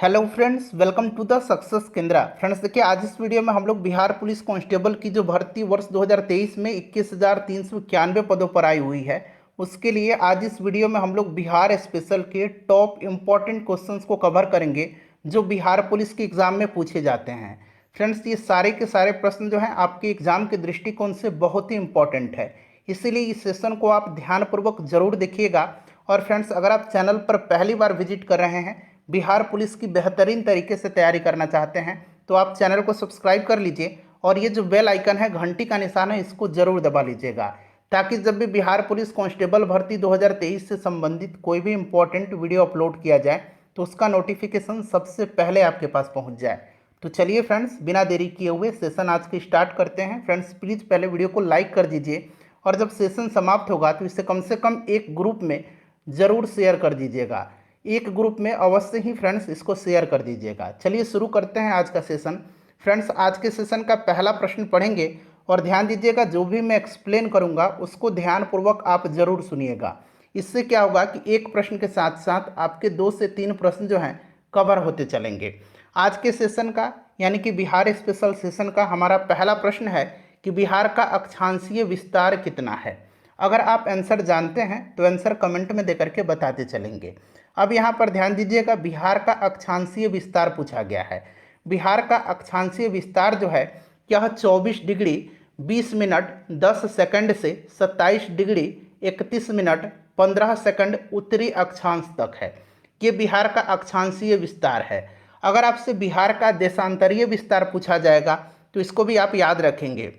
Hello friends, welcome to the success Kendra. Friends देखिए, आज इस वीडियो में हम लोग बिहार पुलिस कांस्टेबल की जो भर्ती वर्ष 2023 में 21,391 पदों पर आई हुई है, उसके लिए आज इस वीडियो में हम लोग बिहार स्पेशल के टॉप इम्पॉर्टेंट क्वेश्चंस को कवर करेंगे जो बिहार पुलिस के एग्जाम में पूछे जाते हैं। फ्रेंड्स, ये सारे के सारे प्रश्न जो हैं आपके एग्जाम के दृष्टिकोण से बहुत ही इंपॉर्टेंट है, इसीलिए इस सेशन को आप ध्यानपूर्वक जरूर देखिएगा। और फ्रेंड्स, अगर आप चैनल पर पहली बार विजिट कर रहे हैं, बिहार पुलिस की बेहतरीन तरीके से तैयारी करना चाहते हैं, तो आप चैनल को सब्सक्राइब कर लीजिए और ये जो बेल आइकन है, घंटी का निशान है, इसको जरूर दबा लीजिएगा, ताकि जब भी बिहार पुलिस कांस्टेबल भर्ती 2023 से संबंधित कोई भी इंपॉर्टेंट वीडियो अपलोड किया जाए तो उसका नोटिफिकेशन सबसे पहले आपके पास पहुंच जाए। तो चलिए फ्रेंड्स, बिना देरी किए हुए सेशन आज के स्टार्ट करते हैं। फ्रेंड्स, प्लीज़ पहले वीडियो को लाइक कर दीजिए और जब सेशन समाप्त होगा तो इसे कम से कम एक ग्रुप में ज़रूर शेयर कर दीजिएगा। एक ग्रुप में अवश्य ही फ्रेंड्स इसको शेयर कर दीजिएगा। चलिए शुरू करते हैं आज का सेशन। फ्रेंड्स, आज के सेशन का पहला प्रश्न पढ़ेंगे और ध्यान दीजिएगा, जो भी मैं एक्सप्लेन करूंगा उसको ध्यानपूर्वक आप जरूर सुनिएगा। इससे क्या होगा कि एक प्रश्न के साथ साथ आपके 2 से 3 प्रश्न जो हैं कवर होते चलेंगे। आज के सेशन का यानी कि बिहार स्पेशल सेशन का हमारा पहला प्रश्न है कि बिहार का अक्षांशीय विस्तार कितना है। अगर आप आंसर जानते हैं तो आंसर कमेंट में देकर के बताते चलेंगे। अब यहाँ पर ध्यान दीजिएगा, बिहार का अक्षांशीय विस्तार पूछा गया है। बिहार का अक्षांशीय विस्तार जो है यह 24 डिग्री 20 मिनट 10 सेकंड से 27 डिग्री 31 मिनट 15 सेकंड उत्तरी अक्षांश तक है। ये बिहार का अक्षांशीय विस्तार है। अगर आपसे बिहार का देशांतरीय विस्तार पूछा जाएगा तो इसको भी आप याद रखेंगे।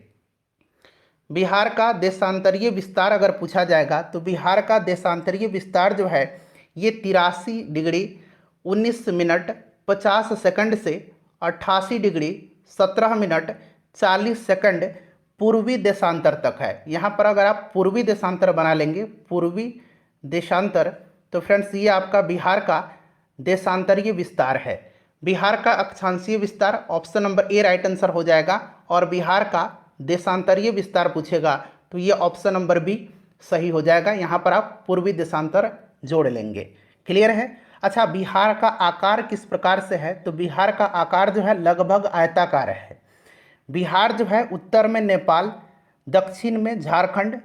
बिहार का देशांतरीय विस्तार अगर पूछा जाएगा तो बिहार का देशांतरीय विस्तार जो है ये 83 डिग्री 19 मिनट 50 सेकंड से 88 डिग्री 17 मिनट 40 सेकंड पूर्वी देशांतर तक है। यहाँ पर अगर आप पूर्वी देशांतर बना लेंगे, पूर्वी देशांतर, तो फ्रेंड्स ये आपका बिहार का देशांतरीय विस्तार है। बिहार का अक्षांशीय विस्तार option number A right answer हो जाएगा और बिहार का देशांतरीय विस्तार पूछेगा तो ये ऑप्शन नंबर बी सही हो जाएगा। यहाँ पर आप पूर्वी देशांतर जोड़ लेंगे। क्लियर है? अच्छा, बिहार का आकार किस प्रकार से है? तो बिहार का आकार जो है लगभग आयताकार है। बिहार जो है उत्तर में नेपाल, दक्षिण में झारखंड,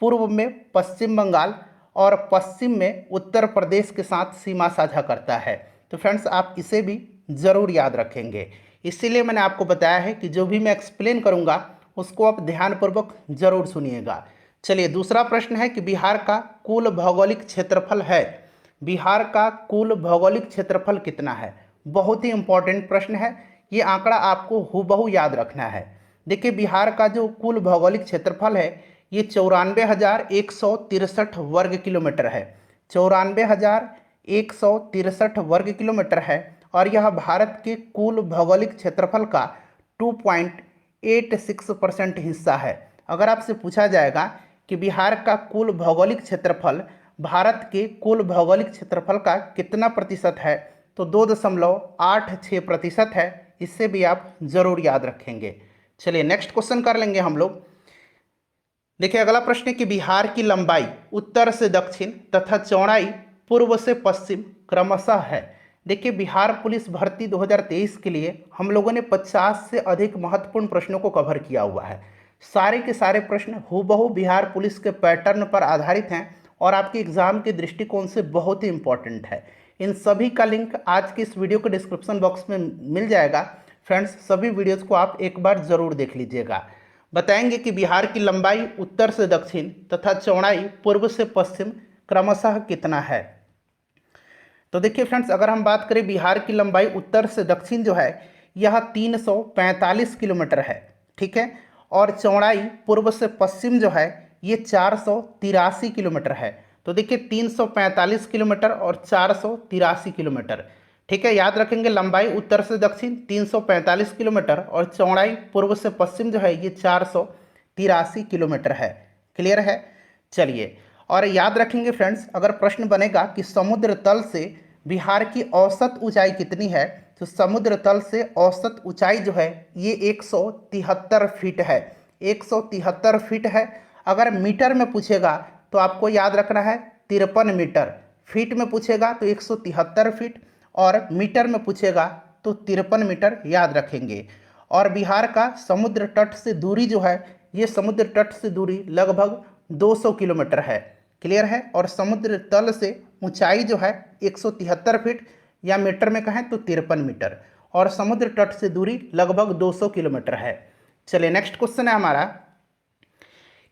पूर्व में पश्चिम बंगाल और पश्चिम में उत्तर प्रदेश के साथ सीमा साझा करता है। तो फ्रेंड्स, आप इसे भी ज़रूर याद रखेंगे। इसीलिए मैंने आपको बताया है कि जो भी मैं एक्सप्लेन करूंगा उसको आप ध्यानपूर्वक जरूर सुनिएगा। चलिए, दूसरा प्रश्न है कि बिहार का कुल भौगोलिक क्षेत्रफल है। बिहार का कुल भौगोलिक क्षेत्रफल कितना है? बहुत ही इंपॉर्टेंट प्रश्न है। ये आंकड़ा आपको हूबहू याद रखना है। देखिए, बिहार का जो कुल भौगोलिक क्षेत्रफल है ये 94,163 वर्ग किलोमीटर है। 94,163 वर्ग किलोमीटर है और यह भारत के कुल भौगोलिक क्षेत्रफल का 2.86% हिस्सा है। अगर आपसे पूछा जाएगा कि बिहार का कुल भौगोलिक क्षेत्रफल भारत के कुल भौगोलिक क्षेत्रफल का कितना प्रतिशत है, तो 2.86% है। इससे भी आप जरूर याद रखेंगे। चलिए नेक्स्ट क्वेश्चन कर लेंगे हम लोग। देखिए, अगला प्रश्न है कि बिहार की लंबाई उत्तर से दक्षिण तथा चौड़ाई पूर्व से पश्चिम क्रमशः है। देखिए, बिहार पुलिस भर्ती 2023 के लिए हम लोगों ने 50 से अधिक महत्वपूर्ण प्रश्नों को कवर किया हुआ है। सारे के सारे प्रश्न हूबहू बिहार पुलिस के पैटर्न पर आधारित हैं और आपके एग्जाम के दृष्टिकोण से बहुत ही इंपॉर्टेंट है। इन सभी का लिंक आज के इस वीडियो के डिस्क्रिप्शन बॉक्स में मिल जाएगा। फ्रेंड्स, सभी वीडियोज को आप एक बार ज़रूर देख लीजिएगा। बताएंगे कि बिहार की लंबाई उत्तर से दक्षिण तथा चौड़ाई पूर्व से पश्चिम क्रमशः कितना है। तो देखिए फ्रेंड्स, अगर हम बात करें बिहार की लंबाई उत्तर से दक्षिण जो है यह 345 किलोमीटर है, ठीक है। और चौड़ाई पूर्व से पश्चिम जो है ये 483 किलोमीटर है। तो देखिए, 345 किलोमीटर और 483 किलोमीटर, ठीक है। याद रखेंगे, लंबाई उत्तर से दक्षिण 345 किलोमीटर और चौड़ाई पूर्व से पश्चिम जो है ये 483 किलोमीटर है। क्लियर है? चलिए, और याद रखेंगे फ्रेंड्स, अगर प्रश्न बनेगा कि समुद्र तल से बिहार की औसत ऊंचाई कितनी है, तो समुद्र तल से औसत ऊंचाई जो है ये 173 फीट है। 173 फीट है। अगर मीटर में पूछेगा तो आपको याद रखना है 53 मीटर। फीट में पूछेगा तो 173 फीट और मीटर में पूछेगा तो 53 मीटर याद रखेंगे। और बिहार का समुद्र तट से दूरी जो है, ये समुद्र तट से दूरी लगभग 200 किलोमीटर है। क्लियर है। और समुद्र तल से ऊंचाई जो है 173 फीट या मीटर में कहें तो 53 मीटर, और समुद्र तट से दूरी लगभग 200 किलोमीटर है। चलिए नेक्स्ट क्वेश्चन है हमारा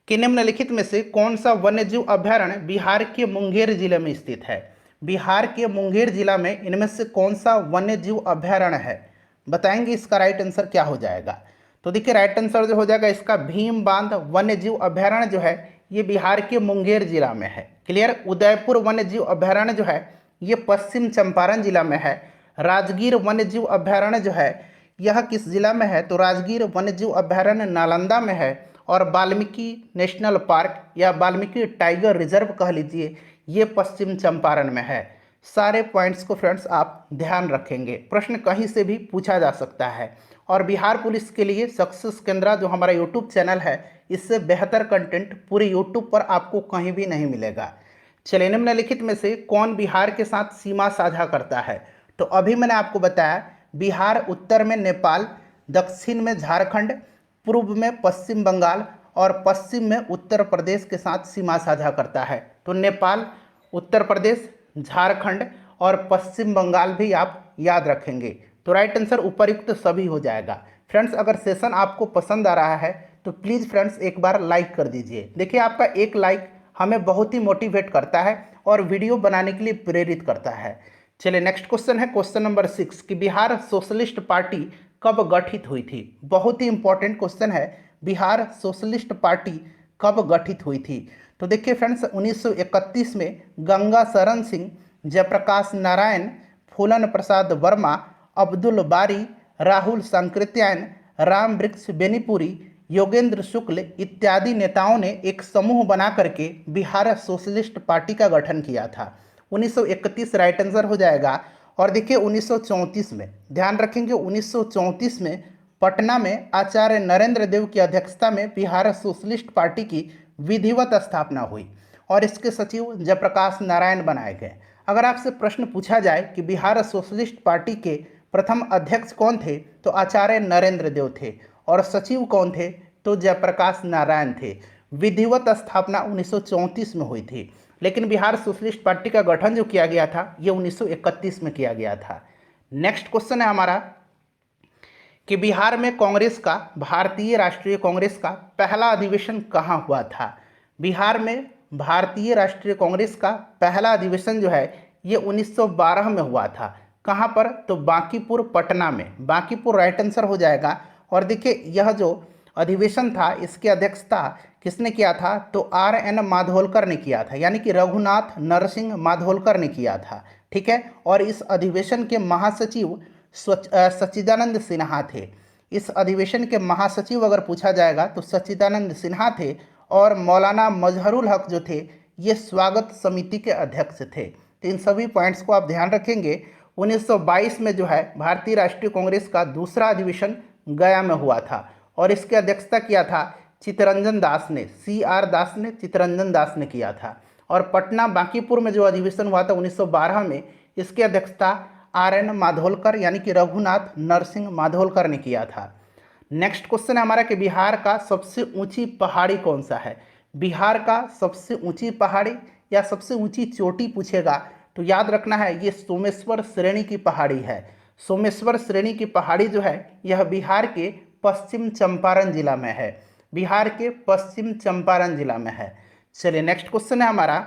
कि निम्नलिखित में से कौन सा वन्यजीव अभयारण्य बिहार के मुंगेर जिले में स्थित है। बिहार के मुंगेर जिला में इनमें से कौन सा वन्यजीव अभयारण्य है, बताएंगे। इसका राइट आंसर क्या हो जाएगा। तो देखिए राइट आंसर जो हो जाएगा इसका भीम बांध वन्यजीव अभयारण्य जो है ये बिहार के मुंगेर जिला में है। क्लियर। उदयपुर वन्यजीव अभयारण्य जो है ये पश्चिम चंपारण जिला में है। राजगीर वन्यजीव अभयारण्य जो है यह किस जिला में है, तो राजगीर वन्यजीव अभयारण्य नालंदा में है। और वाल्मीकि नेशनल पार्क या वाल्मीकि टाइगर रिजर्व कह लीजिए, ये पश्चिम चंपारण में है। सारे पॉइंट्स को फ्रेंड्स आप ध्यान रखेंगे, प्रश्न कहीं से भी पूछा जा सकता है। और बिहार पुलिस के लिए सक्सेस केंद्र जो हमारा यूट्यूब चैनल है, इससे बेहतर कंटेंट पूरे यूट्यूब पर आपको कहीं भी नहीं मिलेगा। चलिए निम्नलिखित में से कौन बिहार के साथ सीमा साझा करता है। तो अभी मैंने आपको बताया बिहार उत्तर में नेपाल, दक्षिण में झारखंड, पूर्व में पश्चिम बंगाल और पश्चिम में उत्तर प्रदेश के साथ सीमा साझा करता है। तो नेपाल, उत्तर प्रदेश, झारखंड और पश्चिम बंगाल भी आप याद रखेंगे। तो राइट आंसर उपयुक्त सभी हो जाएगा। फ्रेंड्स अगर सेशन आपको पसंद आ रहा है तो प्लीज़ फ्रेंड्स एक बार लाइक कर दीजिए। देखिए आपका एक लाइक हमें बहुत ही मोटिवेट करता है और वीडियो बनाने के लिए प्रेरित करता है। चलिए नेक्स्ट क्वेश्चन है क्वेश्चन नंबर 6 कि बिहार सोशलिस्ट पार्टी कब गठित हुई थी। बहुत ही इंपॉर्टेंट क्वेश्चन है, बिहार सोशलिस्ट पार्टी कब गठित हुई थी। तो देखिए फ्रेंड्स 1931 में गंगा शरण सिंह, जयप्रकाश नारायण, फूलन प्रसाद वर्मा, अब्दुल बारी, राहुल सांकृत्यायन, राम वृक्ष बेनीपुरी, योगेंद्र शुक्ल इत्यादि नेताओं ने एक समूह बना करके बिहार सोशलिस्ट पार्टी का गठन किया था। 1931 राइट आंसर हो जाएगा। और देखिए 1934 में, ध्यान रखेंगे 1934 में पटना में आचार्य नरेंद्र देव की अध्यक्षता में बिहार सोशलिस्ट पार्टी की विधिवत स्थापना हुई और इसके सचिव जयप्रकाश नारायण बनाए गए। अगर आपसे प्रश्न पूछा जाए कि बिहार सोशलिस्ट पार्टी के प्रथम अध्यक्ष कौन थे, तो आचार्य नरेंद्र देव थे। और सचिव कौन थे, तो जयप्रकाश नारायण थे। विधिवत स्थापना 1934 में हुई थी, लेकिन बिहार सोशलिस्ट पार्टी का गठन जो किया गया था ये 1931 में किया गया था। नेक्स्ट क्वेश्चन है हमारा कि बिहार में कांग्रेस का, भारतीय राष्ट्रीय कांग्रेस का पहला अधिवेशन कहाँ हुआ था। बिहार में भारतीय राष्ट्रीय कांग्रेस का पहला अधिवेशन जो है ये 1912 में हुआ था। कहाँ पर, तो बांकीपुर पटना में। बांकीपुर राइट आंसर हो जाएगा। और देखिए यह जो अधिवेशन था इसकी अध्यक्षता किसने किया था, तो RN माधोलकर ने किया था, यानी कि रघुनाथ नरसिंह माधोलकर ने किया था। ठीक है। और इस अधिवेशन के महासचिव सच्चिदानंद सिन्हा थे। इस अधिवेशन के महासचिव अगर पूछा जाएगा तो सच्चिदानंद सिन्हा थे। और मौलाना मजहरुल हक जो थे ये स्वागत समिति के अध्यक्ष थे। तो इन सभी पॉइंट्स को आप ध्यान रखेंगे। 1922 में जो है भारतीय राष्ट्रीय कांग्रेस का दूसरा अधिवेशन गया में हुआ था और इसकी अध्यक्षता किया था चित्तरंजन दास ने, CR दास ने, चित्तरंजन दास ने किया था। और पटना बांकीपुर में जो अधिवेशन हुआ था 1912 में, इसकी अध्यक्षता RN माधोलकर यानी कि रघुनाथ नरसिंह माधोलकर ने किया था। नेक्स्ट क्वेश्चन है हमारा कि बिहार का सबसे ऊंची पहाड़ी कौन सा है। बिहार का सबसे ऊंची पहाड़ी या सबसे ऊंची चोटी पूछेगा तो याद रखना है ये सोमेश्वर श्रेणी की पहाड़ी है। सोमेश्वर श्रेणी की पहाड़ी जो है यह बिहार के पश्चिम चंपारण जिला में है। बिहार के पश्चिम चंपारण जिला में है। चलिए नेक्स्ट क्वेश्चन है हमारा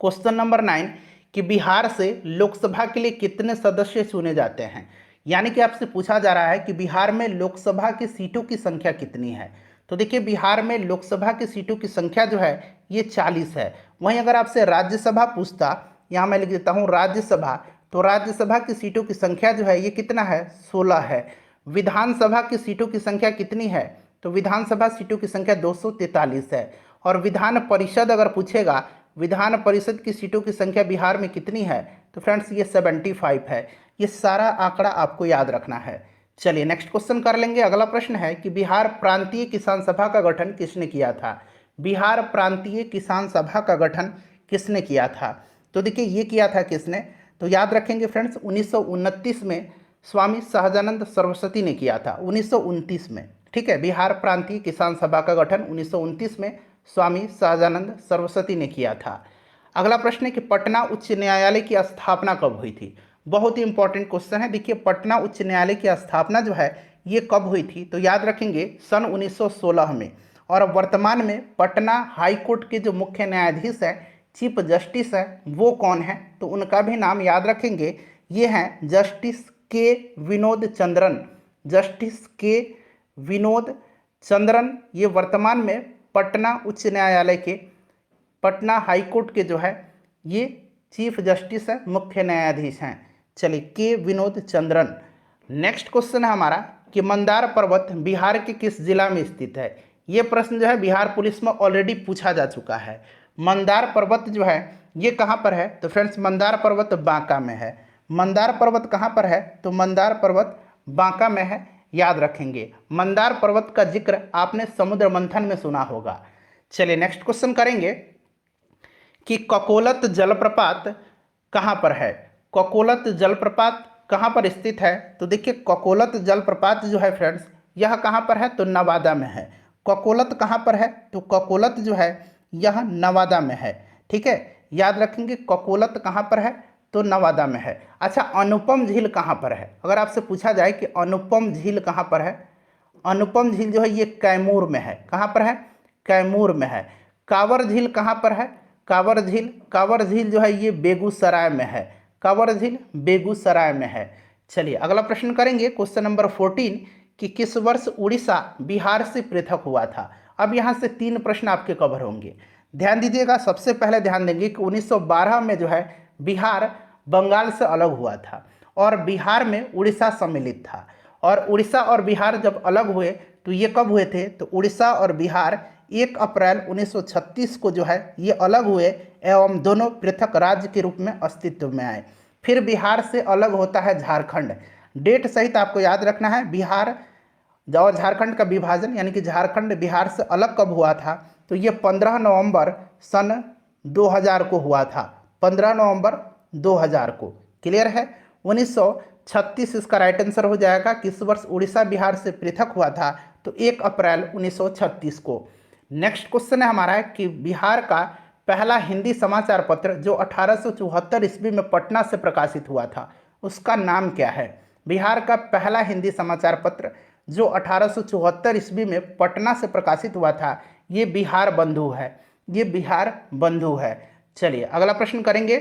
क्वेश्चन नंबर 9 कि बिहार से लोकसभा के लिए कितने सदस्य चुने जाते हैं। यानी कि आपसे पूछा जा रहा है कि बिहार में लोकसभा की सीटों की संख्या कितनी है। तो देखिए बिहार में लोकसभा की सीटों की संख्या जो है ये 40 है। वहीं अगर आपसे राज्यसभा पूछता, यहाँ मैं लिख देता हूँ राज्यसभा, तो राज्यसभा की सीटों की संख्या जो है ये कितना है, 16 है। विधानसभा की सीटों की संख्या कितनी है, तो विधानसभा सीटों की संख्या 243 है। और विधान परिषद अगर पूछेगा विधान परिषद की सीटों की संख्या बिहार में कितनी है, तो फ्रेंड्स ये 75 है। ये सारा आंकड़ा आपको याद रखना है। चलिए नेक्स्ट क्वेश्चन कर लेंगे। अगला प्रश्न है कि बिहार प्रांतीय किसान सभा का गठन किसने किया था। बिहार प्रांतीय किसान सभा का गठन किसने किया था। तो देखिए ये किया था किसने, तो याद रखेंगे फ्रेंड्स 1929 में स्वामी सहजानंद सरस्वती ने किया था, 1929 में। ठीक है, बिहार प्रांतीय किसान सभा का गठन 1929 में स्वामी सहजानंद सरस्वती ने किया था। अगला प्रश्न है कि पटना उच्च न्यायालय की स्थापना कब हुई थी। बहुत ही इंपॉर्टेंट क्वेश्चन है। देखिए, पटना उच्च न्यायालय की स्थापना जो है ये कब हुई थी, तो याद रखेंगे सन 1916 में। और अब वर्तमान में पटना हाई कोर्ट के जो मुख्य न्यायाधीश हैं, चीफ जस्टिस हैं, वो कौन है, तो उनका भी नाम याद रखेंगे, ये हैं जस्टिस के विनोद चंद्रन। जस्टिस के विनोद चंद्रन ये वर्तमान में पटना उच्च न्यायालय के, पटना हाई कोर्ट के जो है ये चीफ जस्टिस है, मुख्य न्यायाधीश हैं। चलिए, के विनोद चंद्रन। नेक्स्ट क्वेश्चन है हमारा कि मंदार पर्वत बिहार के किस जिला में स्थित है। ये प्रश्न जो है बिहार पुलिस में ऑलरेडी पूछा जा चुका है। मंदार पर्वत जो है ये कहाँ पर है, तो फ्रेंड्स मंदार पर्वत बांका में है। मंदार पर्वत कहाँ पर है, तो मंदार पर्वत बांका में है, याद रखेंगे। मंदार पर्वत का जिक्र आपने समुद्र मंथन में सुना होगा। चलिए नेक्स्ट क्वेश्चन करेंगे कि ककोलत जलप्रपात कहाँ पर है। ककोलत जलप्रपात कहाँ पर स्थित है, तो देखिए ककोलत जलप्रपात जो है फ्रेंड्स यह कहाँ पर है, तो नवादा में है। ककोलत कहाँ पर है, तो ककोलत जो है यह नवादा में है। ठीक है, याद रखेंगे ककोलत कहाँ पर है, तो नवादा में है। अच्छा, अनुपम झील कहाँ पर है। अगर आपसे पूछा जाए कि अनुपम झील कहाँ पर है, अनुपम झील जो है ये कैमूर में है। कहाँ पर है, कैमूर में है। कांवर झील कहाँ पर है, कांवर झील, कांवर झील जो है ये बेगूसराय में है। कांवर झील बेगूसराय में है। चलिए अगला प्रश्न करेंगे, क्वेश्चन नंबर 14 कि किस वर्ष उड़ीसा बिहार से पृथक हुआ था। अब यहाँ से 3 प्रश्न आपके कवर होंगे, ध्यान दीजिएगा। सबसे पहले ध्यान देंगे कि 1912 में जो है बिहार बंगाल से अलग हुआ था और बिहार में उड़ीसा सम्मिलित था। और उड़ीसा और बिहार जब अलग हुए तो ये कब हुए थे, तो उड़ीसा और बिहार 1 अप्रैल 1936 को जो है ये अलग हुए एवं दोनों पृथक राज्य के रूप में अस्तित्व में आए। फिर बिहार से अलग होता है झारखंड। डेट सहित आपको याद रखना है, बिहार और झारखंड का विभाजन यानी कि झारखंड बिहार से अलग कब हुआ था, तो ये 15 नवंबर सन 2000 को हुआ था। 15 नवंबर 2000 को। क्लियर है, 1936 इसका राइट आंसर हो जाएगा। किस वर्ष उड़ीसा बिहार से पृथक हुआ था, तो 1 अप्रैल 1936 को। नेक्स्ट क्वेश्चन है हमारा कि बिहार का पहला हिंदी समाचार पत्र जो 1874 ईस्वी में पटना से प्रकाशित हुआ था उसका नाम क्या है। बिहार का पहला हिंदी समाचार पत्र जो 1874 ईस्वी में पटना से प्रकाशित हुआ था ये बिहार बंधु है, ये बिहार बंधु है। चलिए अगला प्रश्न करेंगे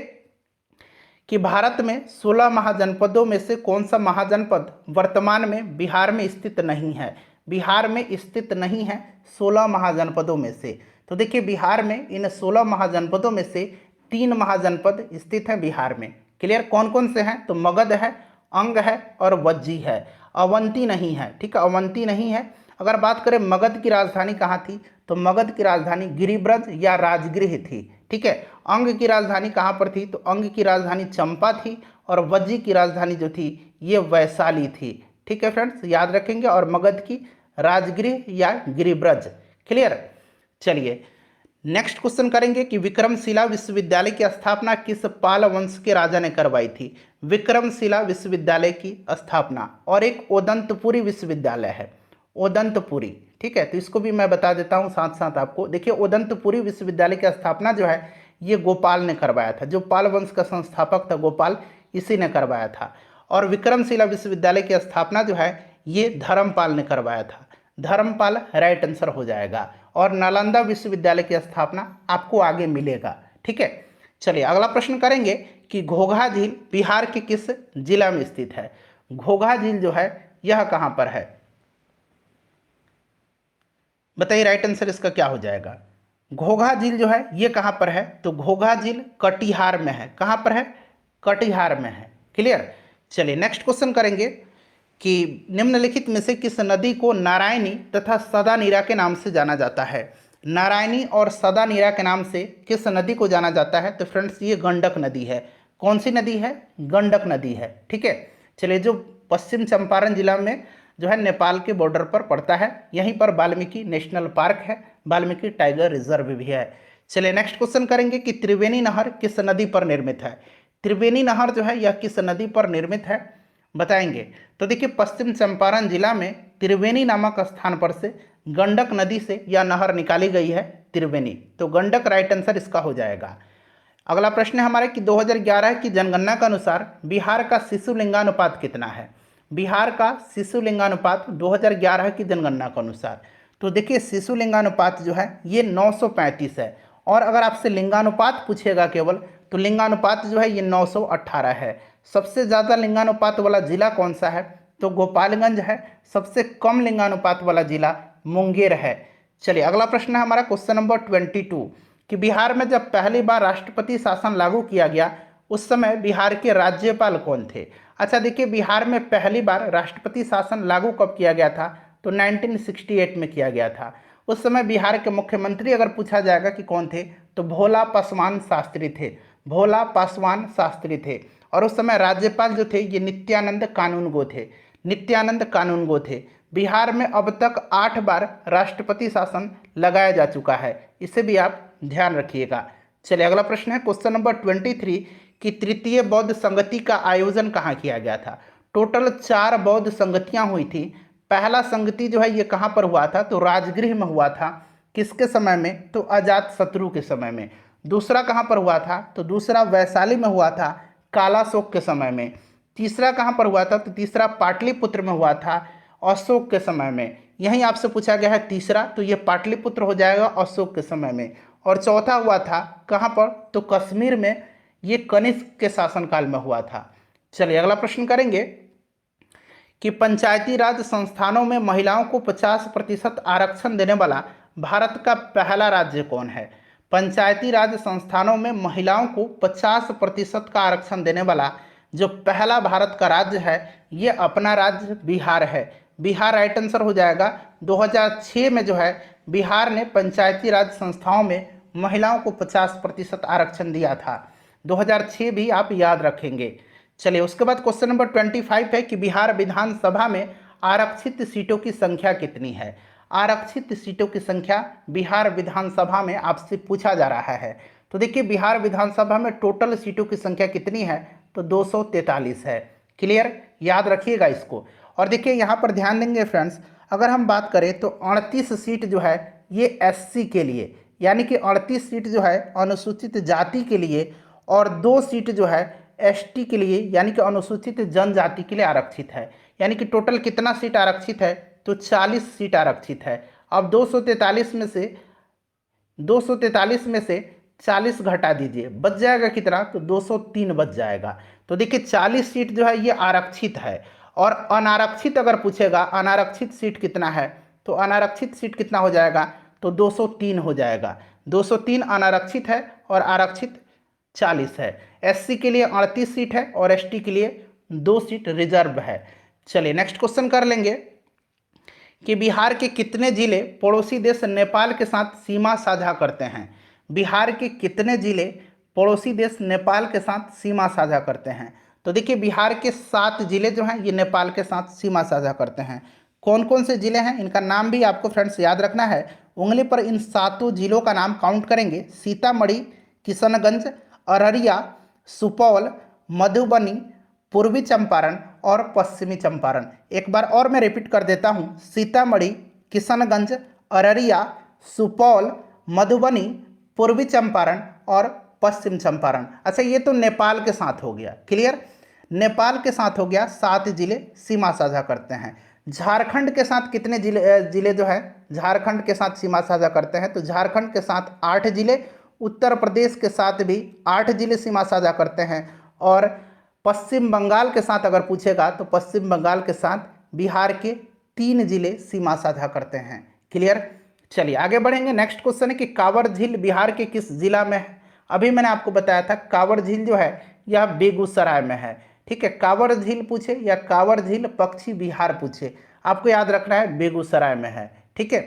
कि भारत में 16 महाजनपदों में से कौन सा महाजनपद वर्तमान में बिहार में स्थित नहीं है। बिहार में स्थित नहीं है 16 महाजनपदों में से। तो देखिए बिहार में इन 16 महाजनपदों में से 3 महाजनपद स्थित हैं बिहार में। क्लियर, कौन कौन से हैं, तो मगध है, अंग है और वज्जी है। अवंती नहीं है। ठीक है, अवंती नहीं है। अगर बात करें मगध की राजधानी कहाँ थी, तो मगध की राजधानी गिरिब्रज या राजगृह थी। ठीक है, अंग की राजधानी कहाँ पर थी, तो अंग की राजधानी चंपा थी और वज्जी की राजधानी जो थी ये वैशाली थी। ठीक है फ्रेंड्स, याद रखेंगे, और मगध की राजगृह या गिरिब्रज। क्लियर। चलिए नेक्स्ट क्वेश्चन करेंगे कि विक्रमशिला विश्वविद्यालय की स्थापना किस पाल वंश के राजा ने करवाई थी। विक्रमशिला विश्वविद्यालय की स्थापना, और एक ओदंतपुरी विश्वविद्यालय है, ओदंतपुरी। ठीक है, तो इसको भी मैं बता देता हूँ साथ साथ आपको। देखिए ओदंतपुरी विश्वविद्यालय की स्थापना जो है ये गोपाल ने करवाया था, जो पाल वंश का संस्थापक था गोपाल, इसी ने करवाया था। और विक्रमशिला विश्वविद्यालय की स्थापना जो है ये धर्मपाल ने करवाया था। धर्मपाल राइट आंसर हो जाएगा। और नालंदा विश्वविद्यालय की स्थापना आपको आगे मिलेगा। ठीक है, चलिए अगला प्रश्न करेंगे कि घोघा झील बिहार के किस जिला में स्थित है। घोघा झील जो है यह कहां पर है, बताइए राइट आंसर इसका क्या हो जाएगा। घोघा झील जो है ये कहां पर है, तो घोघा झील कटिहार में है। कहां पर है, कटिहार में है। क्लियर। चलिए नेक्स्ट क्वेश्चन करेंगे कि निम्नलिखित में से किस नदी को नारायणी तथा सदा नीरा के नाम से जाना जाता है। नारायणी और सदा नीरा के नाम से किस नदी को जाना जाता है, तो फ्रेंड्स ये गंडक नदी है। कौन सी नदी है, गंडक नदी है। ठीक है, चलिए जो पश्चिम चंपारण जिला में जो है नेपाल के बॉर्डर पर पड़ता है, यहीं पर वाल्मीकि नेशनल पार्क है, वाल्मीकि टाइगर रिजर्व भी है। चलिए नेक्स्ट क्वेश्चन करेंगे कि त्रिवेणी नहर किस नदी पर निर्मित है। त्रिवेणी नहर जो है यह किस नदी पर निर्मित है, बताएंगे। तो देखिए पश्चिम चंपारण जिला में त्रिवेणी नामक स्थान पर से गंडक नदी से यह नहर निकाली गई है, त्रिवेणी। तो गंडक राइट आंसर इसका हो जाएगा। अगला प्रश्न है हमारे कि 2011 की जनगणना के अनुसार बिहार का शिशु लिंगानुपात कितना है। बिहार का शिशु लिंगानुपात 2011 की जनगणना के अनुसार, तो देखिए शिशु लिंगानुपात जो है ये 935 है। और अगर आपसे लिंगानुपात पूछेगा केवल, तो लिंगानुपात जो है ये 918 है। सबसे ज़्यादा लिंगानुपात वाला जिला कौन सा है, तो गोपालगंज है। सबसे कम लिंगानुपात वाला जिला मुंगेर है। चलिए अगला प्रश्न है हमारा क्वेश्चन नंबर 22 कि बिहार में जब पहली बार राष्ट्रपति शासन लागू किया गया उस समय बिहार के राज्यपाल कौन थे। अच्छा देखिए बिहार में पहली बार राष्ट्रपति शासन लागू कब किया गया था, तो 1968 में किया गया था। उस समय बिहार के मुख्यमंत्री अगर पूछा जाएगा कि कौन थे, तो भोला पासवान शास्त्री थे। भोला पासवान शास्त्री थे। और उस समय राज्यपाल जो थे ये नित्यानंद कानूनगो थे। नित्यानंद कानूनगो थे। बिहार में अब तक 8 बार राष्ट्रपति शासन लगाया जा चुका है, इसे भी आप ध्यान रखिएगा। चलिए अगला प्रश्न है क्वेश्चन नंबर 23 कि तृतीय बौद्ध संगति का आयोजन कहाँ किया गया था। टोटल 4 बौद्ध संगतियाँ हुई थी। पहला संगति जो है ये कहाँ पर हुआ था, तो राजगृह में हुआ था। किसके समय में, तो अजातशत्रु के समय में। दूसरा कहाँ पर हुआ था, तो दूसरा वैशाली में हुआ था, कालाशोक के समय में। तीसरा कहाँ पर हुआ था, तो तीसरा पाटलिपुत्र में हुआ था, अशोक के समय में। यहीं आपसे पूछा गया है तीसरा, तो ये पाटलिपुत्र हो जाएगा अशोक के समय में। और चौथा हुआ था कहाँ पर, तो कश्मीर में, ये कनिष्क के शासनकाल में हुआ था। चलिए अगला प्रश्न करेंगे कि पंचायती राज संस्थानों में महिलाओं को 50% आरक्षण देने वाला भारत का पहला राज्य कौन है। पंचायती राज संस्थानों में महिलाओं को 50% का आरक्षण देने वाला जो पहला भारत का राज्य है ये अपना राज्य बिहार है। बिहार राइट आंसर हो जाएगा। 2006 में जो है बिहार ने पंचायती राज संस्थाओं में महिलाओं को 50% आरक्षण दिया था। 2006 भी आप याद रखेंगे। चलिए उसके बाद क्वेश्चन नंबर 25 है कि बिहार विधानसभा में आरक्षित सीटों की संख्या कितनी है। आरक्षित सीटों की संख्या बिहार विधानसभा में आपसे पूछा जा रहा है। तो देखिए बिहार विधानसभा में टोटल सीटों की संख्या कितनी है, तो 243 है। क्लियर, याद रखिएगा इसको। और देखिए यहाँ पर ध्यान देंगे फ्रेंड्स, अगर हम बात करें तो 38 सीट जो है ये एससी के लिए, यानी कि 38 सीट जो है अनुसूचित जाति के लिए, और 2 सीट जो है एसटी के लिए, यानी कि अनुसूचित जनजाति के लिए आरक्षित है। यानी कि टोटल कितना सीट आरक्षित है, तो 40 सीट आरक्षित है। अब 243 में से 40 घटा दीजिए, बच जाएगा कितना, तो 203 बच जाएगा। तो देखिए 40 सीट जो है ये आरक्षित है। और अनारक्षित अगर पूछेगा अनारक्षित सीट कितना है, तो अनारक्षित सीट कितना हो जाएगा, तो 203 हो जाएगा। 203 अनारक्षित है और आरक्षित 40 है। एससी के लिए 38 सीट है और एसटी के लिए 2 सीट रिजर्व है। चलिए नेक्स्ट क्वेश्चन कर लेंगे कि बिहार के कितने जिले पड़ोसी देश नेपाल के साथ सीमा साझा करते हैं। बिहार के कितने जिले पड़ोसी देश नेपाल के साथ सीमा साझा करते हैं। तो देखिए बिहार के 7 जिले जो हैं ये नेपाल के साथ सीमा साझा करते हैं। कौन कौन से जिले हैं, इनका नाम भी आपको फ्रेंड्स याद रखना है। उंगली पर इन 7 जिलों का नाम काउंट करेंगे। सीतामढ़ी, किशनगंज, अररिया, सुपौल, मधुबनी, पूर्वी चंपारण और पश्चिमी चंपारण। एक बार और मैं रिपीट कर देता हूँ, सीतामढ़ी, किशनगंज, अररिया, सुपौल, मधुबनी, पूर्वी चंपारण और पश्चिम चंपारण। अच्छा ये तो नेपाल के साथ हो गया। क्लियर, नेपाल के साथ हो गया। 7 जिले सीमा साझा करते हैं। झारखंड के साथ कितने जिले जो है झारखंड के साथ सीमा साझा करते हैं, तो झारखंड के साथ 8 जिले, उत्तर प्रदेश के साथ भी 8 जिले सीमा साझा करते हैं। और पश्चिम बंगाल के साथ अगर पूछेगा तो पश्चिम बंगाल के साथ बिहार के 3 जिले सीमा साझा करते हैं। क्लियर, चलिए आगे बढ़ेंगे। नेक्स्ट क्वेश्चन है कि कांवर झील बिहार के किस जिला में है। अभी मैंने आपको बताया था कांवर झील जो है यह बेगूसराय में है। ठीक है, कांवर झील पूछे या कांवर झील पक्षी विहार पूछे, आपको याद रखना है बेगूसराय में है। ठीक है,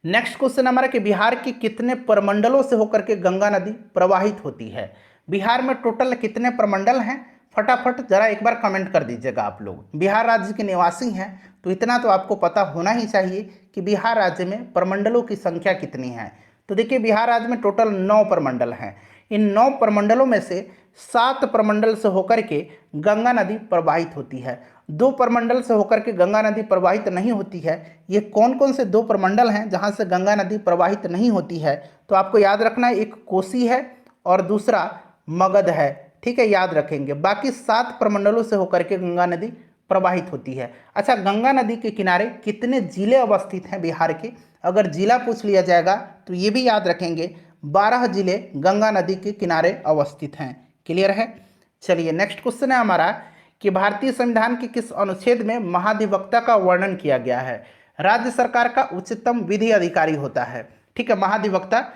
नेक्स्ट क्वेश्चन हमारा कि बिहार के कितने प्रमंडलों से होकर के गंगा नदी प्रवाहित होती है। बिहार में टोटल कितने प्रमंडल हैं, फटाफट जरा एक बार कमेंट कर दीजिएगा आप लोग। बिहार राज्य के निवासी हैं तो इतना तो आपको पता होना ही चाहिए कि बिहार राज्य में प्रमंडलों की संख्या कितनी है। तो देखिए बिहार राज्य में टोटल 9 प्रमंडल हैं। इन 9 प्रमंडलों में से 7 प्रमंडल से होकर के गंगा नदी प्रवाहित होती है। 2 प्रमंडल से होकर के गंगा नदी प्रवाहित नहीं होती है। ये कौन कौन से 2 प्रमंडल हैं जहाँ से गंगा नदी प्रवाहित नहीं होती है? तो आपको याद रखना है, एक कोसी है और दूसरा मगध है। ठीक है, याद रखेंगे। बाकी 7 प्रमंडलों से होकर के गंगा नदी प्रवाहित होती है। अच्छा, गंगा नदी के किनारे कितने जिले अवस्थित हैं बिहार के? अगर जिला पूछ लिया जाएगा तो ये भी याद रखेंगे, 12 जिले गंगा नदी के किनारे अवस्थित हैं। क्लियर है? चलिए नेक्स्ट क्वेश्चन है हमारा कि भारतीय संविधान के किस अनुच्छेद में महाधिवक्ता का वर्णन किया गया है? राज्य सरकार का उच्चतम विधि अधिकारी होता है। ठीक है, महाधिवक्ता।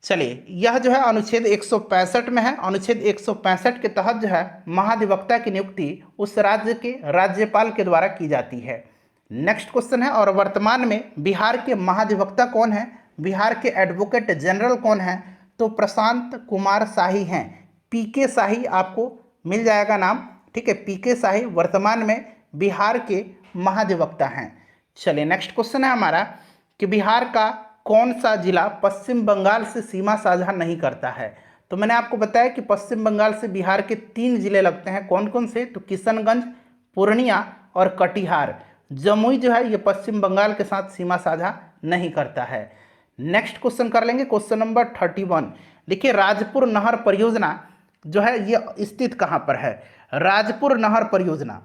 चलिए, यह जो है अनुच्छेद 165 में है। अनुच्छेद 165 के तहत जो है महाधिवक्ता की नियुक्ति उस राज्य के राज्यपाल के द्वारा की जाती है। नेक्स्ट क्वेश्चन है, और वर्तमान में बिहार के महाधिवक्ता कौन है? बिहार के एडवोकेट जनरल कौन है? तो प्रशांत कुमार शाही हैं। पीके शाही आपको मिल जाएगा नाम। ठीक है, पीके शाही वर्तमान में बिहार के महाधिवक्ता हैं। चलिए नेक्स्ट क्वेश्चन है हमारा कि बिहार का कौन सा जिला पश्चिम बंगाल से सीमा साझा नहीं करता है? तो मैंने आपको बताया कि पश्चिम बंगाल से बिहार के 3 जिले लगते हैं। कौन कौन से? तो किशनगंज, पूर्णिया और कटिहार। जमुई जो है ये पश्चिम बंगाल के साथ सीमा साझा नहीं करता है। नेक्स्ट क्वेश्चन कर लेंगे, क्वेश्चन नंबर 31। देखिए, राजपुर नहर परियोजना जो है ये स्थित कहाँ पर है? राजपुर नहर परियोजना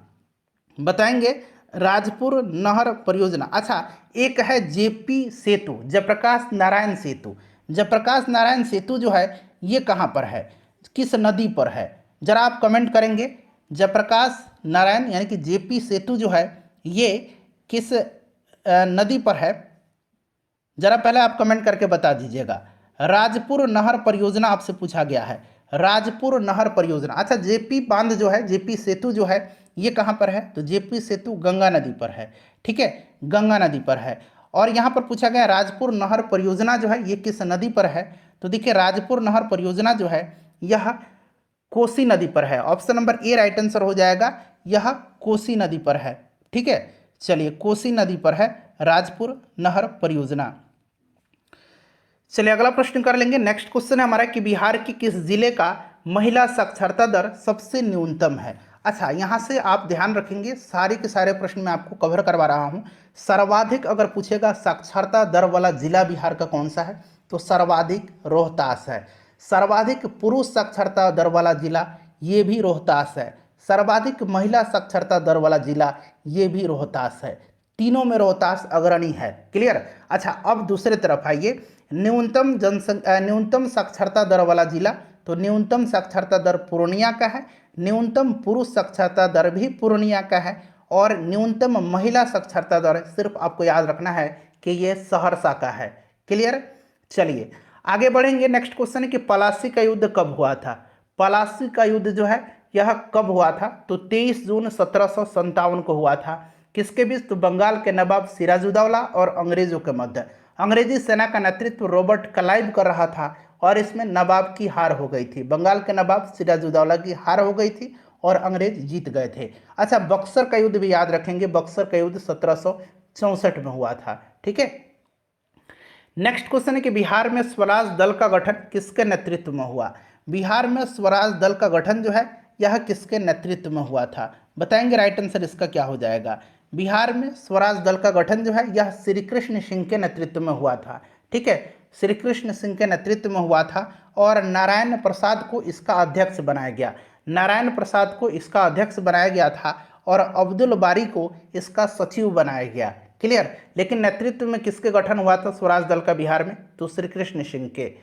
बताएंगे। राजपुर नहर परियोजना, अच्छा, एक है जेपी सेतु, जयप्रकाश नारायण सेतु। जयप्रकाश नारायण सेतु जो है ये कहाँ पर है, किस नदी पर है? जरा आप कमेंट करेंगे। जयप्रकाश नारायण यानी कि जेपी सेतु जो है ये किस नदी पर है? जरा पहले आप कमेंट करके बता दीजिएगा। राजपुर नहर परियोजना आपसे पूछा गया है, राजपुर नहर परियोजना। अच्छा, जेपी बांध जो है, जेपी सेतु जो है ये कहाँ पर है? तो जेपी सेतु गंगा नदी पर है। ठीक है, गंगा नदी पर है। और यहाँ पर पूछा गया राजपुर नहर परियोजना जो है ये किस नदी पर है? तो देखिए, राजपुर नहर परियोजना जो है यह कोसी नदी पर है। Option number A right answer हो जाएगा, यह कोसी नदी पर है। ठीक है, चलिए, कोसी नदी पर है राजपुर नहर परियोजना। चलिए अगला प्रश्न कर लेंगे। नेक्स्ट क्वेश्चन है हमारा कि बिहार के किस जिले का महिला साक्षरता दर सबसे न्यूनतम है? अच्छा, यहाँ से आप ध्यान रखेंगे, सारे के सारे प्रश्न मैं आपको कवर करवा रहा हूँ। सर्वाधिक अगर पूछेगा साक्षरता दर वाला जिला बिहार का कौन सा है? तो सर्वाधिक रोहतास है। सर्वाधिक पुरुष साक्षरता दर वाला जिला ये भी रोहतास है। सर्वाधिक महिला साक्षरता दर वाला जिला ये भी रोहतास है। तीनों में रोहतास अग्रणी है। क्लियर? अच्छा, अब दूसरे तरफ आइए, न्यूनतम साक्षरता दर वाला जिला, तो न्यूनतम साक्षरता दर पूर्णिया का है। न्यूनतम पुरुष साक्षरता दर भी पूर्णिया का है। और न्यूनतम महिला साक्षरता दर सिर्फ आपको याद रखना है कि ये सहरसा का है। क्लियर? चलिए आगे बढ़ेंगे। नेक्स्ट क्वेश्चन है कि पलासी का युद्ध कब हुआ था? पलासी का युद्ध जो है यह कब हुआ था? तो 23 जून 1757 को हुआ था। किसके बीच? तो बंगाल के नवाब सिराजुद्दौला और अंग्रेजों के मध्य। अंग्रेजी सेना का नेतृत्व रॉबर्ट क्लाइव कर रहा था और इसमें नवाब की हार हो गई थी। बंगाल के नवाब सिराजुद्दौला की हार हो गई थी और अंग्रेज जीत गए थे। अच्छा, बक्सर का युद्ध भी याद रखेंगे। बक्सर का युद्ध 1764 में हुआ था। ठीक है। नेक्स्ट क्वेश्चन है कि बिहार में स्वराज दल का गठन किसके नेतृत्व में हुआ? बिहार में स्वराज दल का गठन जो है यह किसके नेतृत्व में हुआ था? बताएंगे। राइट आंसर इसका क्या हो जाएगा? बिहार में स्वराज दल का गठन जो है यह श्री कृष्ण सिंह के नेतृत्व में हुआ था। ठीक है, श्री कृष्ण सिंह के नेतृत्व में हुआ था और नारायण प्रसाद को इसका अध्यक्ष बनाया गया। नारायण प्रसाद को इसका अध्यक्ष बनाया गया था और अब्दुल बारी को इसका सचिव बनाया गया। क्लियर? लेकिन नेतृत्व में किसके गठन हुआ था स्वराज दल का बिहार में? तो श्री कृष्ण सिंह के।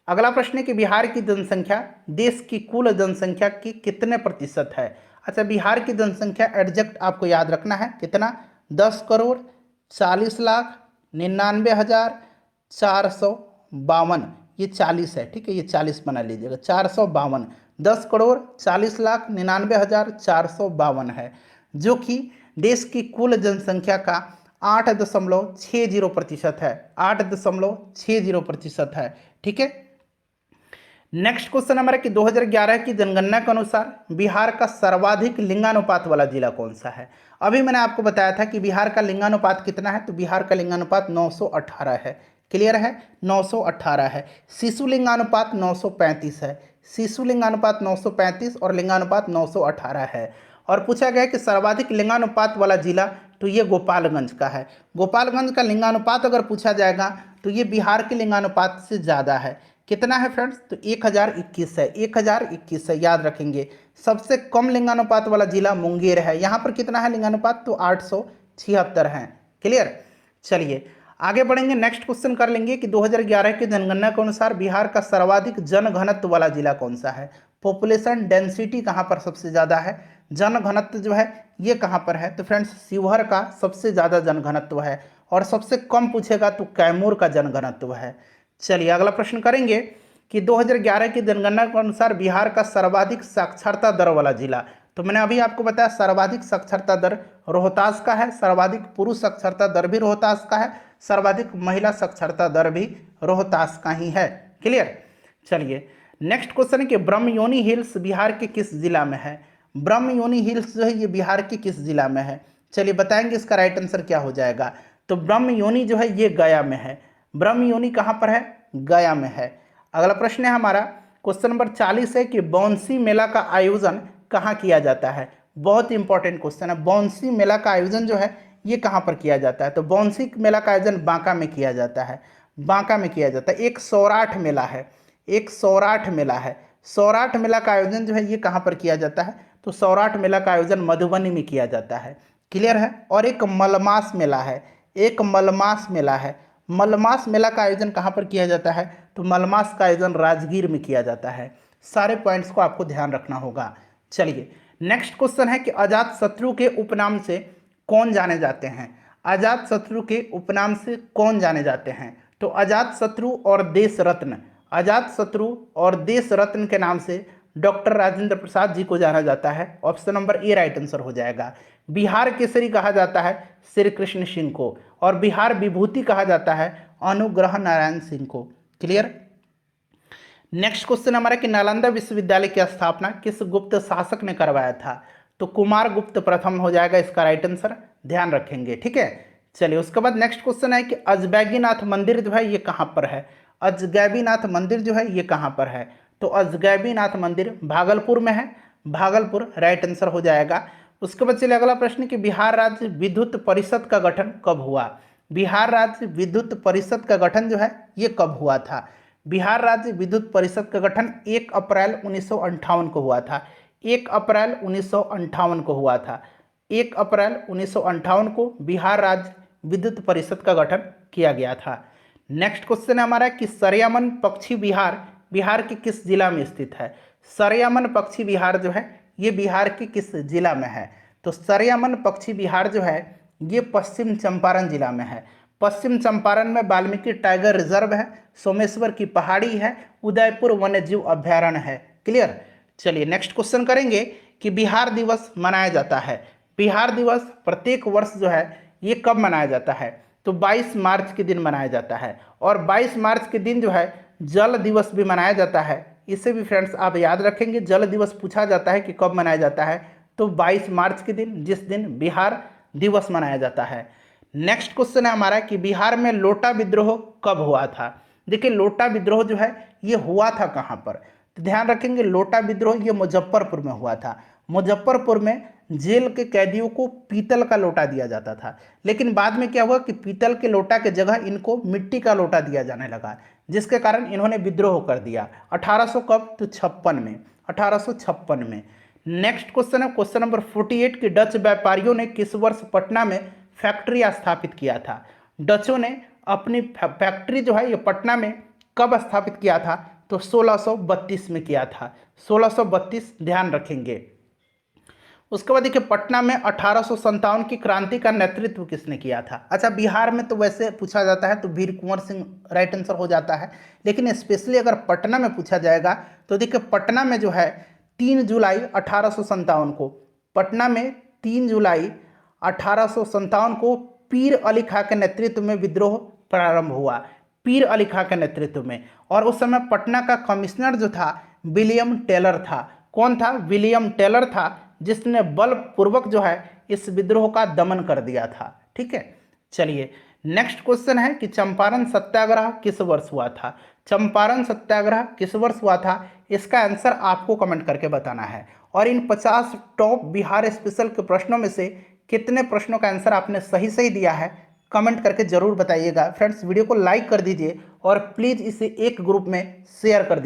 अगला प्रश्न है कि बिहार की जनसंख्या देश की कुल जनसंख्या की कितने प्रतिशत है? अच्छा, बिहार की जनसंख्या एग्जैक्ट आपको याद रखना है कितना? 10,40,99,452। ये 40 है। ठीक है, ये 40 बना लीजिएगा। 452, 10,40,99,452 है, जो कि देश की कुल जनसंख्या का 8.60% है। 8.60% है। ठीक है। नेक्स्ट क्वेश्चन हमारा कि 2011 की जनगणना के अनुसार बिहार का सर्वाधिक लिंगानुपात वाला जिला कौन सा है? अभी मैंने आपको बताया था कि बिहार का लिंगानुपात कितना है, तो बिहार का लिंगानुपात 918 है। क्लियर है? 918 है। शिशु लिंगानुपात 935 है। शिशु लिंगानुपात 935 और लिंगानुपात 918 है। और पूछा गया कि सर्वाधिक लिंगानुपात वाला जिला, तो ये गोपालगंज का है। गोपालगंज का लिंगानुपात अगर पूछा जाएगा तो ये बिहार के लिंगानुपात से ज़्यादा है। कितना है फ्रेंड्स? तो 1021 है, 1021 है, याद रखेंगे। सबसे कम लिंगानुपात वाला जिला मुंगेर है, यहाँ पर कितना है लिंगानुपात? तो 876 है। क्लियर? चलिए आगे बढ़ेंगे, नेक्स्ट क्वेश्चन कर लेंगे कि 2011 की जनगणना के अनुसार बिहार का सर्वाधिक जनघनत्व वाला जिला कौन सा है? पॉपुलेशन डेंसिटी कहाँ पर सबसे ज़्यादा है? जनघनत्व जो है ये कहाँ पर है? तो फ्रेंड्स शिवहर का सबसे ज़्यादा जनघनत्व है। और सबसे कम पूछेगा तो कैमूर का जनघनत्व है। चलिए अगला प्रश्न करेंगे कि 2011 की जनगणना के अनुसार बिहार का सर्वाधिक साक्षरता दर वाला जिला, तो मैंने अभी आपको बताया सर्वाधिक साक्षरता दर रोहतास का है, सर्वाधिक पुरुष साक्षरता दर भी रोहतास का है, सर्वाधिक महिला साक्षरता दर भी रोहतास का ही है। क्लियर? चलिए नेक्स्ट क्वेश्चन है कि ब्रह्मयोनी हिल्स बिहार के किस जिला में है? ब्रह्मयोनी हिल्स जो है ये बिहार के किस जिला में है? चलिए बताएंगे इसका राइट आंसर क्या हो जाएगा। तो ब्रह्मयोनी जो है ये गया में है। ब्रह्मयोनी कहाँ पर है? गया में है। अगला प्रश्न है हमारा क्वेश्चन नंबर 40 है कि बौंसी मेला का आयोजन कहाँ किया जाता है? बहुत इंपॉर्टेंट क्वेश्चन है। बौंसी मेला का आयोजन जो है ये कहाँ पर किया जाता है? तो बौंसी मेला का आयोजन बांका में किया जाता है। बांका में किया जाता है। एक सौराठ मेला है, एक सौराठ मेला है। सौराठ मेला का आयोजन जो है ये कहाँ पर किया जाता है? तो सौराठ मेला का आयोजन मधुबनी में किया जाता है। क्लियर है? और एक मलमास मेला है, एक मलमास मेला है। मलमास मेला का आयोजन कहाँ पर किया जाता है? तो मलमास का आयोजन राजगीर में किया जाता है। सारे पॉइंट्स को आपको ध्यान रखना होगा। चलिए नेक्स्ट क्वेश्चन है कि अजात शत्रु के उपनाम से कौन जाने जाते हैं? अजात शत्रु के उपनाम से कौन जाने जाते हैं? तो अजात शत्रु और देश रत्न, अजात शत्रु और देश रत्न के नाम से डॉक्टर राजेंद्र प्रसाद जी को जाना जाता है। Option number A right answer हो जाएगा। बिहार केसरी कहा जाता है श्री कृष्ण सिंह को, और बिहार विभूति कहा जाता है अनुग्रह नारायण सिंह को। क्लियर? नेक्स्ट क्वेश्चन हमारा कि नालंदा विश्वविद्यालय की स्थापना किस गुप्त शासक ने करवाया था? तो कुमार गुप्त प्रथम हो जाएगा इसका राइट आंसर, ध्यान रखेंगे। ठीक है? चलिए उसके बाद नेक्स्ट क्वेश्चन है कि अजगैबीनाथ मंदिर जो है ये कहाँ पर है? अजगैबीनाथ मंदिर जो है ये कहाँ पर है? तो अजगैबीनाथ मंदिर भागलपुर में है। भागलपुर राइट आंसर हो जाएगा। उसके बाद चलिए अगला प्रश्न कि बिहार राज्य विद्युत परिषद का गठन कब हुआ? बिहार राज्य विद्युत परिषद का गठन जो है ये कब हुआ था? बिहार राज्य विद्युत परिषद का गठन 1 अप्रैल 1958 को हुआ था। 1 अप्रैल 1958 को हुआ था। 1 अप्रैल 1958 को बिहार राज्य विद्युत परिषद का गठन किया गया था। नेक्स्ट क्वेश्चन है हमारा कि सरयामन पक्षी विहार बिहार के किस जिला में स्थित है? सरयामन पक्षी विहार जो है ये बिहार के किस जिला में है? तो सरयामन पक्षी विहार जो है ये पश्चिम चंपारण जिला में है। पश्चिम चंपारण में वाल्मीकि टाइगर रिजर्व है, सोमेश्वर की पहाड़ी है, उदयपुर वन्यजीव अभ्यारण्य है। क्लियर? चलिए नेक्स्ट क्वेश्चन करेंगे कि बिहार दिवस मनाया जाता है। बिहार दिवस प्रत्येक वर्ष जो है ये कब मनाया जाता है? तो 22 मार्च के दिन मनाया जाता है। और 22 मार्च के दिन जो है जल दिवस भी मनाया जाता है। इसे भी फ्रेंड्स आप याद रखेंगे, जल दिवस पूछा जाता है कि कब मनाया जाता है, तो 22 मार्च के दिन, जिस दिन बिहार दिवस मनाया जाता है। नेक्स्ट क्वेश्चन है हमारा कि बिहार में लोटा विद्रोह कब हुआ था? देखिए लोटा विद्रोह जो है ये हुआ था कहाँ पर? तो ध्यान रखेंगे लोटा विद्रोह ये मुजफ्फरपुर में हुआ था। मुजफ्फरपुर में जेल के कैदियों को पीतल का लोटा दिया जाता था, लेकिन बाद में क्या हुआ कि पीतल के लोटा के जगह इनको मिट्टी का लोटा दिया जाने लगा, जिसके कारण इन्होंने विद्रोह कर दिया। 1800 कब? तो 56 में, 1856 में। नेक्स्ट क्वेश्चन है क्वेश्चन नंबर 48 कि डच व्यापारियों ने किस वर्ष पटना में फैक्ट्री स्थापित किया था? डचों ने अपनी फैक्ट्री जो है ये पटना में कब स्थापित किया था? तो 1632 में किया था। 1632 ध्यान रखेंगे। उसके बाद देखिए पटना में 1857 की क्रांति का नेतृत्व किसने किया था? अच्छा बिहार में तो वैसे पूछा जाता है तो वीर कुंवर सिंह राइट आंसर हो जाता है, लेकिन स्पेशली अगर पटना में पूछा जाएगा तो देखिए पटना में जो है 3 जुलाई 1857 को, पटना में 3 जुलाई 1857 को पीर अली खां के नेतृत्व में विद्रोह प्रारंभ हुआ, पीर अली खां के नेतृत्व में। और उस समय पटना का कमिश्नर जो था विलियम टेलर था। कौन था? विलियम टेलर था, जिसने बलपूर्वक जो है इस विद्रोह का दमन कर दिया था। ठीक है? चलिए नेक्स्ट क्वेश्चन है कि चंपारण सत्याग्रह किस वर्ष हुआ था। चंपारण सत्याग्रह किस वर्ष हुआ था, इसका आंसर आपको कमेंट करके बताना है। और इन 50 टॉप बिहार स्पेशल के प्रश्नों में से कितने प्रश्नों का आंसर आपने सही सही दिया है, कमेंट करके जरूर बताइएगा। फ्रेंड्स, वीडियो को लाइक कर दीजिए और प्लीज़ इसे एक ग्रुप में शेयर कर दीजिए।